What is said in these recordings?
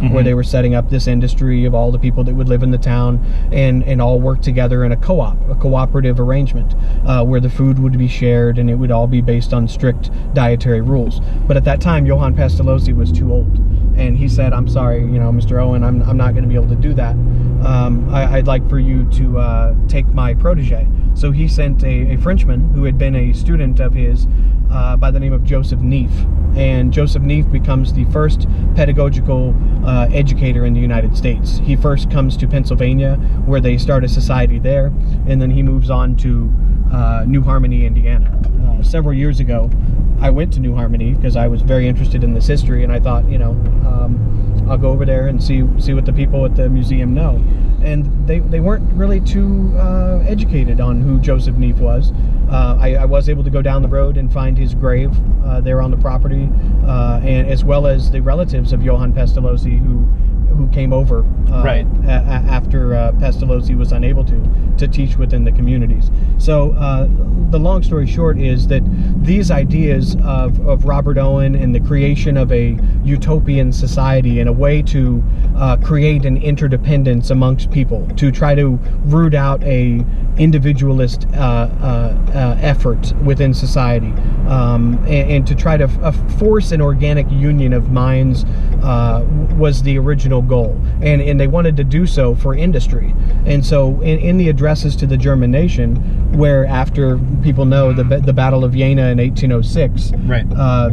where they were setting up this industry of all the people that would live in the town and all work together in a cooperative arrangement where the food would be shared and it would all be based on strict dietary rules. But at that time, Johann Pestalozzi was too old, and he said, "I'm sorry, Mr. Owen, I'm not going to be able to do that. I'd like for you to take my protege." So he sent a Frenchman who had been a student of his by the name of Joseph Neef. And Joseph Neef becomes the first pedagogical educator in the United States. He first comes to Pennsylvania, where they start a society there, and then he moves on to New Harmony, Indiana. Several years ago, I went to New Harmony because I was very interested in this history, and I thought, I'll go over there and see what the people at the museum know. And they weren't really too educated on who Joseph Neef was. I was able to go down the road and find his grave there on the property, and as well as the relatives of Johann Pestalozzi who came over after Pestalozzi was unable to teach within the communities. So the long story short is that these ideas of Robert Owen and the creation of a utopian society and a way to create an interdependence amongst people, to try to root out a individualist effort within society, and to try to force an organic union of minds was the original goal, and they wanted to do so for industry. And so in the addresses to the German nation, where after people know the Battle of Jena in 1806,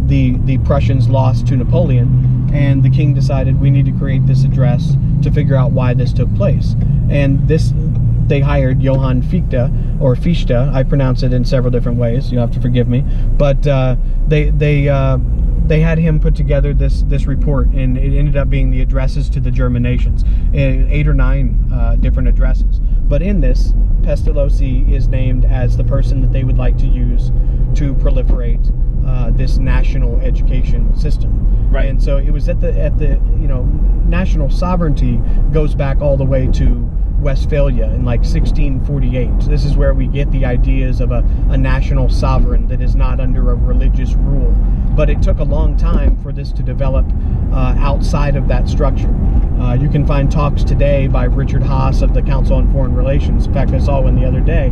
the Prussians lost to Napoleon, and the king decided we need to create this address to figure out why this took place. And they hired Johann Fichte, or Fichte. I pronounce it in several different ways. You have to forgive me. But they had him put together this report, and it ended up being the addresses to the German nations, 8 or 9 different addresses. But in this, Pestalozzi is named as the person that they would like to use to proliferate this national education system. And so it was at the national sovereignty goes back all the way to Westphalia in like 1648. This is where we get the ideas of a national sovereign that is not under a religious rule. But it took a long time for this to develop outside of that structure. You can find talks today by Richard Haas of the Council on Foreign Relations. In fact, I saw one the other day,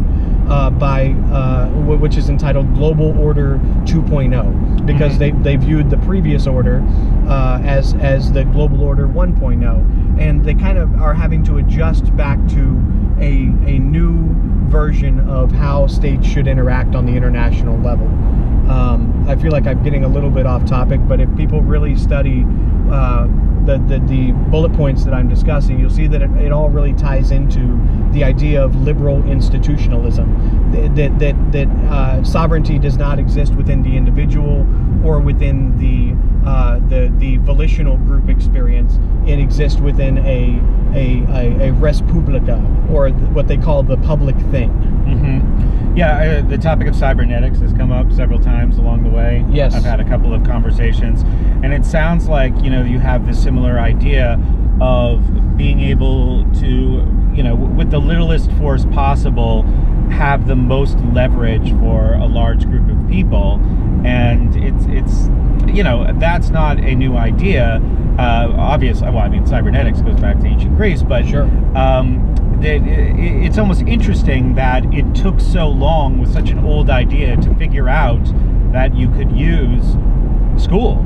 which is entitled Global Order 2.0, because they viewed the previous order as the Global Order 1.0, and they kind of are having to adjust back to a new version of how states should interact on the international level. I feel like I'm getting a little bit off topic, but if people really study the bullet points that I'm discussing, you'll see that it all really ties into the idea of liberal institutionalism, that sovereignty does not exist within the individual or within the volitional group experience. It exists within a res publica, or what they call the public thing. Yeah, the topic of cybernetics has come up several times along the way. Yes. I've had a couple of conversations, and it sounds like, you have this similar idea of being able to, with the littlest force possible, have the most leverage for a large group of people. And it's that's not a new idea. Obviously, cybernetics goes back to ancient Greece, but sure. It's almost interesting that it took so long with such an old idea to figure out that you could use school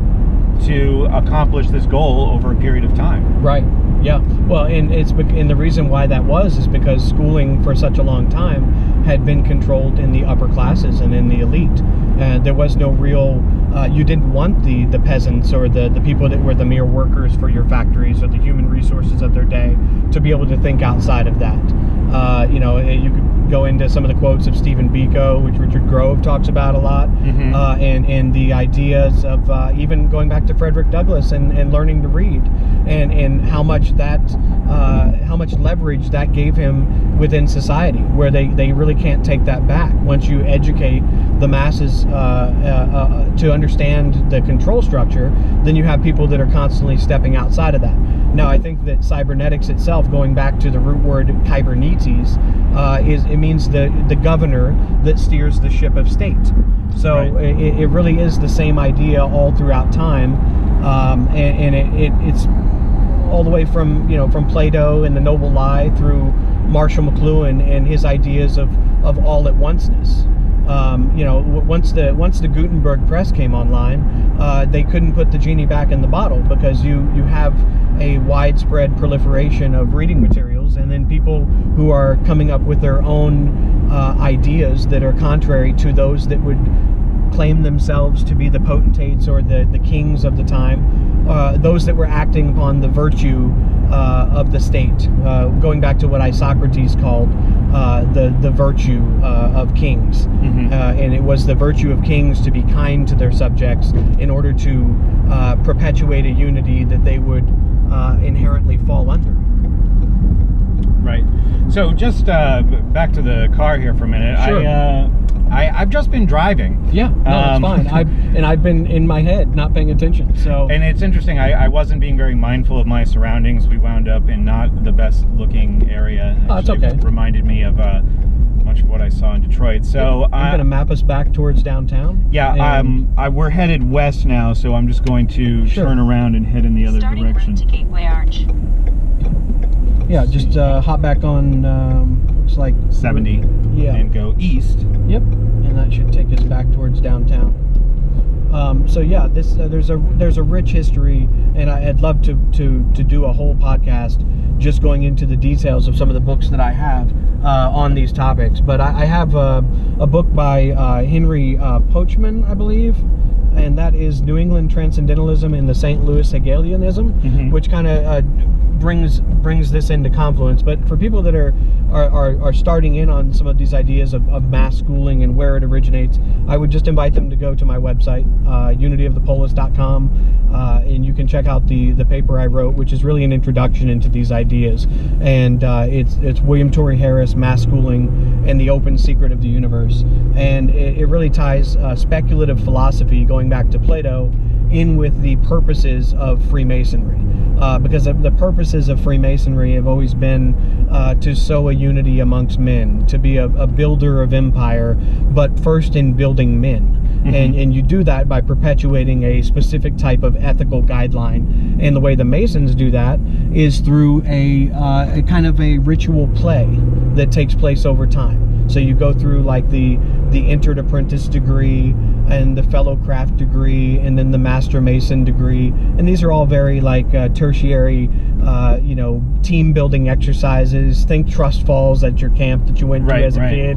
to accomplish this goal over a period of time. Right. Yeah. Well, and the reason why that is because schooling for such a long time had been controlled in the upper classes and in the elite. There was no real. You didn't want the peasants or the people that were the mere workers for your factories or the human resources of their day to be able to think outside of that. You could go into some of the quotes of Stephen Biko, which Richard Grove talks about a lot, and the ideas of even going back to Frederick Douglass and learning to read, and how much leverage that gave him within society, where they really can't take that back. Once you educate the masses to understand the control structure, then you have people that are constantly stepping outside of that. Now, I think that cybernetics itself, going back to the root word kybernetes, it means the governor that steers the ship of state. So it really is the same idea all throughout time, and it's all the way from from Plato and the Noble Lie through Marshall McLuhan and his ideas of all at onceness. Once the Gutenberg press came online, they couldn't put the genie back in the bottle, because you have a widespread proliferation of reading materials, and then people who are coming up with their own ideas that are contrary to those that would claim themselves to be the potentates or the kings of the time, those that were acting upon the virtue of the state, going back to what Isocrates called the virtue of kings. And it was the virtue of kings to be kind to their subjects in order to perpetuate a unity that they would inherently fall under. Right. So just back to the car here for a minute. Sure. I've just been driving. Yeah, no, it's fine. I've been in my head, not paying attention. So, and it's interesting. I wasn't being very mindful of my surroundings. We wound up in not the best looking area. Oh, it's okay. It reminded me of much of what I saw in Detroit. So I'm going to map us back towards downtown. Yeah, we're headed west now, so I'm just going to turn around and head in the other direction. To Gateway Arch. Yeah, just hop back on. Looks like 70. Yeah. And go east. Yep, and that should take us back towards downtown. So yeah, this there's a rich history, and I'd love to do a whole podcast just going into the details of some of the books that I have on these topics. But I have a book by Henry Pochman, I believe, and that is New England Transcendentalism and the St. Louis Hegelianism, which kind of brings this into confluence. But for people that are starting in on some of these ideas of mass schooling and where it originates, I would just invite them to go to my website, unityofthepolis.com, and you can check out the paper I wrote, which is really an introduction into these ideas. And it's William Torrey Harris, Mass Schooling and the Open Secret of the Universe. And it really ties speculative philosophy, going back to Plato, in with the purposes of Freemasonry. Because the purposes of Freemasonry have always been to sow a unity amongst men, to be a builder of empire, but first in building men. And you do that by perpetuating a specific type of ethical guideline. And the way the Masons do that is through a kind of a ritual play that takes place over time. So you go through like the entered apprentice degree and the fellow craft degree and then the master mason degree, and these are all very like tertiary team building exercises. Think trust falls at your camp that you went to as a kid,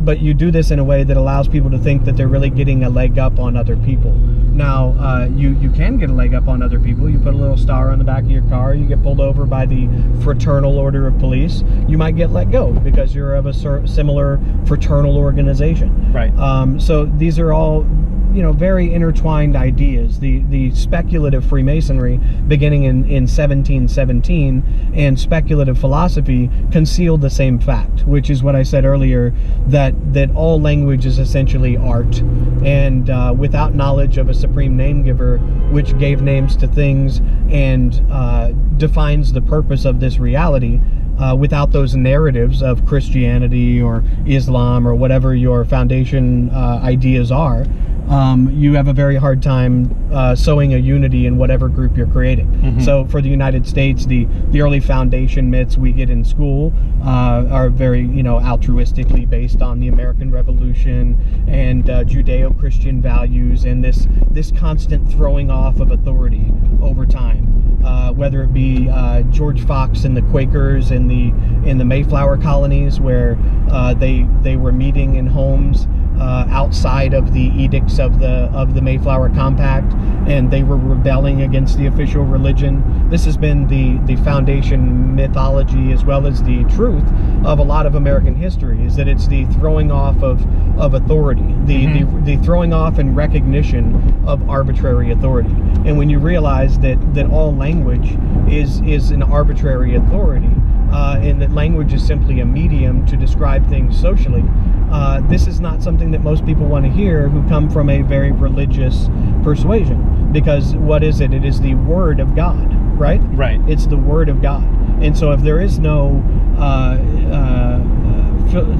but you do this in a way that allows people to think that they're really getting a leg up on other people. Now you can get a leg up on other people. You put a little star on the back of your car, you get pulled over by the Fraternal Order of Police, you might get let go because you're of a similar fraternal organization. Right. So these are all very intertwined ideas. The speculative Freemasonry beginning in 1717 and speculative philosophy concealed the same fact, which is what I said earlier, that all language is essentially art, and without knowledge of a supreme name giver which gave names to things and defines the purpose of this reality, without those narratives of Christianity or Islam or whatever your foundation ideas are, you have a very hard time sowing a unity in whatever group you're creating. So for the United States, the early foundation myths we get in school are very altruistically based on the American Revolution and Judeo-Christian values and this constant throwing off of authority over time. Whether it be George Fox and the Quakers in the Mayflower colonies, where they were meeting in homes outside of the edicts of the Mayflower Compact, and they were rebelling against the official religion. This has been the foundation mythology as well as the truth of a lot of American history, is that it's the throwing off of authority, the throwing off and recognition of arbitrary authority. And when you realize that all language is an arbitrary authority, and that language is simply a medium to describe things socially, this is not something that most people want to hear who come from a very religious persuasion. Because what is it? It is the Word of God, right? Right. It's the Word of God. And so if there is no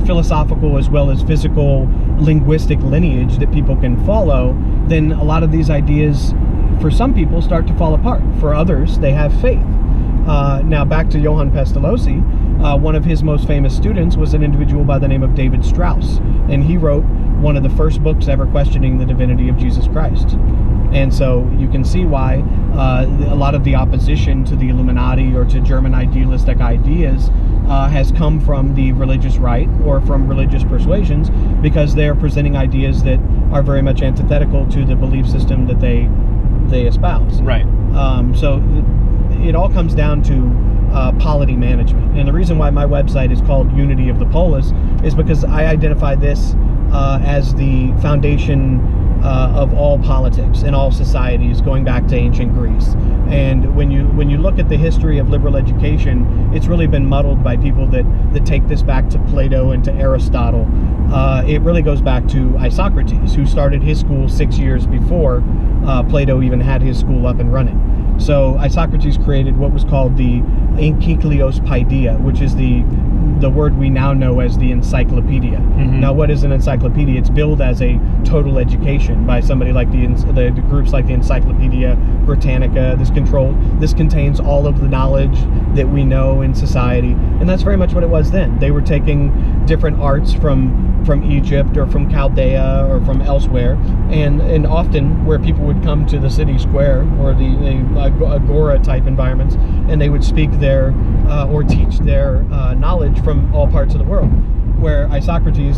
philosophical as well as physical linguistic lineage that people can follow, then a lot of these ideas for some people, start to fall apart. For others, they have faith. Now back to Johann Pestalozzi, one of his most famous students was an individual by the name of David Strauss, and he wrote one of the first books ever questioning the divinity of Jesus Christ. And so you can see why a lot of the opposition to the Illuminati or to German idealistic ideas has come from the religious right or from religious persuasions, because they are presenting ideas that are very much antithetical to the belief system that they espouse. Right. So it all comes down to polity management. And the reason why my website is called Unity of the Polis is because I identify this as the foundation of all politics in all societies, going back to ancient Greece. And when you look at the history of liberal education, it's really been muddled by people that take this back to Plato and to Aristotle. It really goes back to Isocrates, who started his school 6 years before Plato even had his school up and running. So Isocrates created what was called the Enkyclios Paideia, which is the word we now know as the encyclopedia. Mm-hmm. Now, what is an encyclopedia? It's billed as a total education by somebody like the groups like the Encyclopedia Britannica. This contains all of the knowledge that we know in society, and that's very much what it was then. They were taking different arts from Egypt or from Chaldea or from elsewhere, and often where people would come to the city square or the agora type environments, and they would speak their or teach their knowledge from all parts of the world. Where Isocrates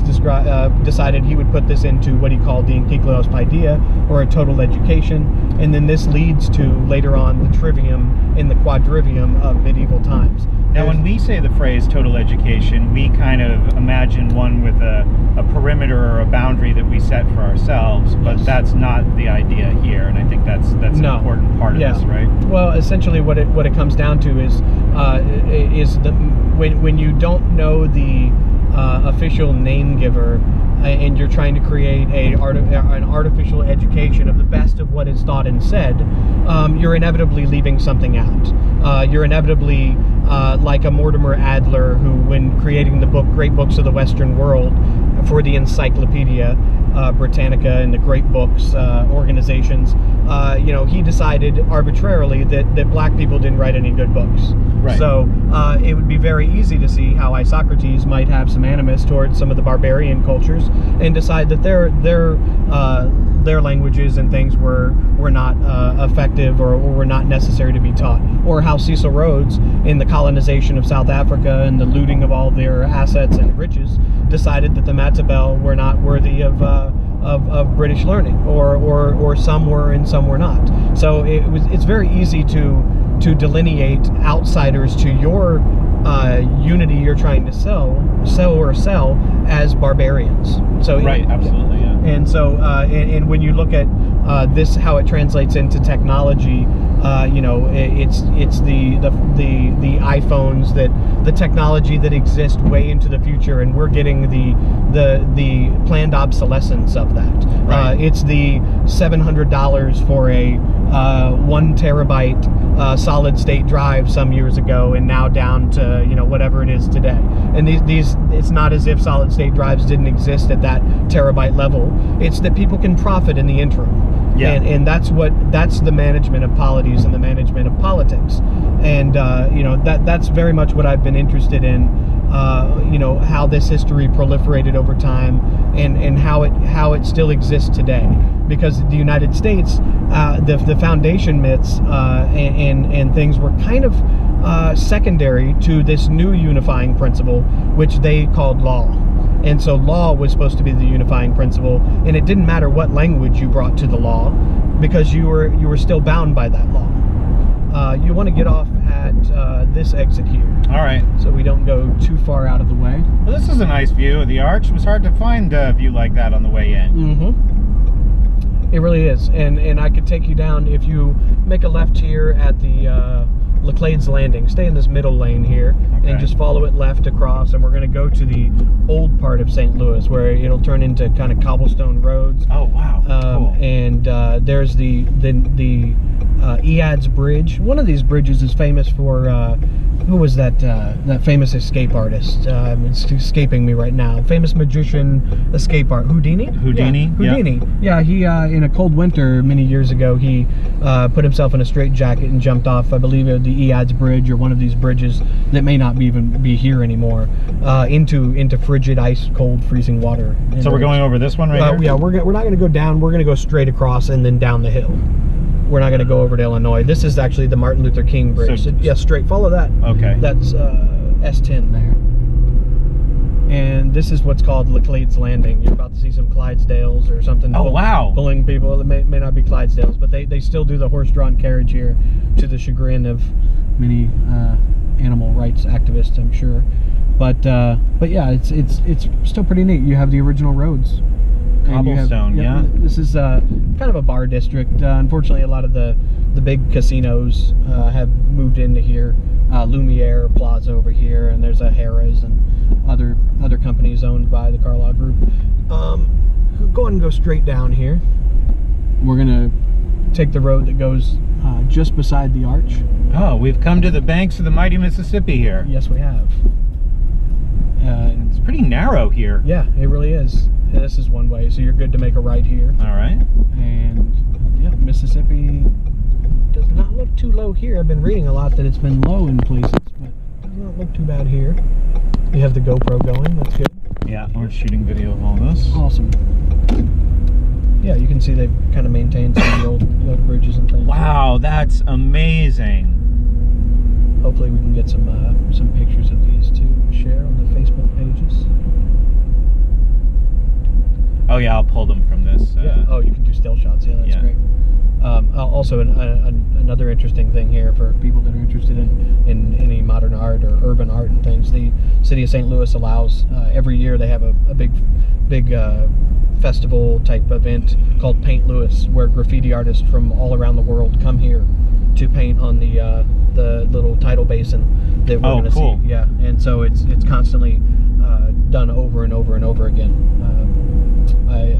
decided he would put this into what he called the Enkyclios Paideia, or a total education, and then this leads to later on the trivium and the quadrivium of medieval times. Now, when we say the phrase total education, we kind of imagine one with a perimeter or a boundary that we set for ourselves, but Yes. that's not the idea here, and I think that's an No. important part of this, right? Well, essentially what it comes down to is when you don't know the official name giver, and you're trying to create an artificial education of the best of what is thought and said, you're inevitably leaving something out. You're inevitably like a Mortimer Adler, who, when creating the book Great Books of the Western World for the Encyclopedia Britannica and the Great Books organizations, he decided arbitrarily that black people didn't write any good books. Right. So it would be very easy to see how Isocrates might have some animus towards some of the barbarian cultures and decide that their languages and things were not effective or were not necessary to be taught. Or how Cecil Rhodes, in the colonization of South Africa and the looting of all their assets and riches, decided that the Matabele were not worthy of British learning, or some were and some were not. So it's very easy to delineate outsiders to your unity you're trying to sell as barbarians. So Right, absolutely, yeah. And so and when you look at this, how it translates into technology, it's the iPhones, that the technology that exists way into the future, and we're getting the planned obsolescence of that. Right. It's the $700 for a 1 terabyte solid state drive some years ago, and now down to whatever it is today. And these it's not as if solid state drives didn't exist at that terabyte level. It's that people can profit in the interim. Yeah. And that's the management of polities and the management of politics. And that's very much what I've been interested in. How this history proliferated over time, and how it still exists today. Because the United States, the foundation myths and things were kind of secondary to this new unifying principle, which they called law. And so law was supposed to be the unifying principle, and it didn't matter what language you brought to the law, because you were still bound by that law. You want to get off at this exit here. All right. So we don't go too far out of the way. Well, this is a nice view of the arch. It was hard to find a view like that on the way in. Mm-hmm. It really is. And I could take you down if you make a left here at the Laclades Landing. Stay in this middle lane here, Okay. and just follow it left across, and we're going to go to the old part of St. Louis, where it'll turn into kind of cobblestone roads. Oh, wow. Cool. And there's the Eads Bridge. One of these bridges is famous for who was that that famous escape artist? It's escaping me right now. Famous magician, escape art. Houdini. Houdini. Yeah, Houdini. Yeah, he in a cold winter many years ago, he put himself in a straitjacket and jumped off, I believe, the Eads Bridge or one of these bridges that may not even be here anymore, into frigid, ice cold, freezing water. So we're going over this one right here. Yeah, we're not going to go down. We're going to go straight across and then down the hill. We're not going to go over to Illinois. This is actually the Martin Luther King Bridge. So, yeah, straight. Follow that. Okay. That's S10 there. And this is what's called Laclade's Landing. You're about to see some Clydesdales or something. Oh, wow. Pulling people. It may not be Clydesdales, but they still do the horse-drawn carriage here, to the chagrin of many animal rights activists, I'm sure. But yeah, it's still pretty neat. You have the original roads. Cobblestone, yeah. This is kind of a bar district. Unfortunately, a lot of the big casinos have moved into here. Lumiere Plaza over here, and there's a Harrah's and other companies owned by the Carlyle Group. Go ahead and go straight down here. We're gonna take the road that goes just beside the arch. Oh, we've come to the banks of the mighty Mississippi here. Yes, we have. It's pretty narrow here. Yeah, it really is. And this is one way, so you're good to make a right here. All right. And yeah, Mississippi does not look too low here. I've been reading a lot that it's been low in places, but does not look too bad here. You have the GoPro going, that's good. Yeah, we're shooting video of all this. Awesome. Yeah, you can see they've kind of maintained some of the old bridges and things. Wow, that's amazing. Hopefully we can get some pictures of these to share on the Facebook pages. Oh yeah, I'll pull them from this. Yeah. Oh, you can do still shots. Yeah, that's great. Also, another interesting thing here for people that are interested in any modern art or urban art and things, the city of St. Louis allows, every year they have a big festival type event called Paint Louis, where graffiti artists from all around the world come here to paint on the little tidal basin that we're going to see. Yeah, and so it's constantly done over and over and over again. I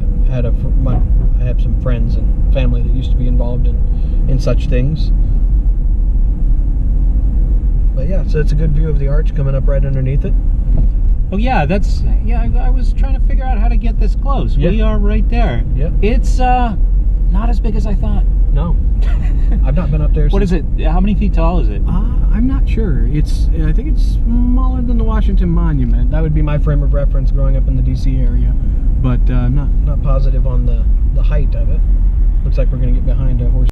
have some friends and family that used to be involved in such things. But yeah, so it's a good view of the arch coming up right underneath it. Oh yeah, I was trying to figure out how to get this close. Yeah. We are right there. Yep. It's not as big as I thought. No. I've not been up there. What is it? How many feet tall is it? I'm not sure. I think it's smaller than the Washington Monument. That would be my frame of reference growing up in the DC area. But I'm not positive on the height of it. Looks like we're going to get behind a horse.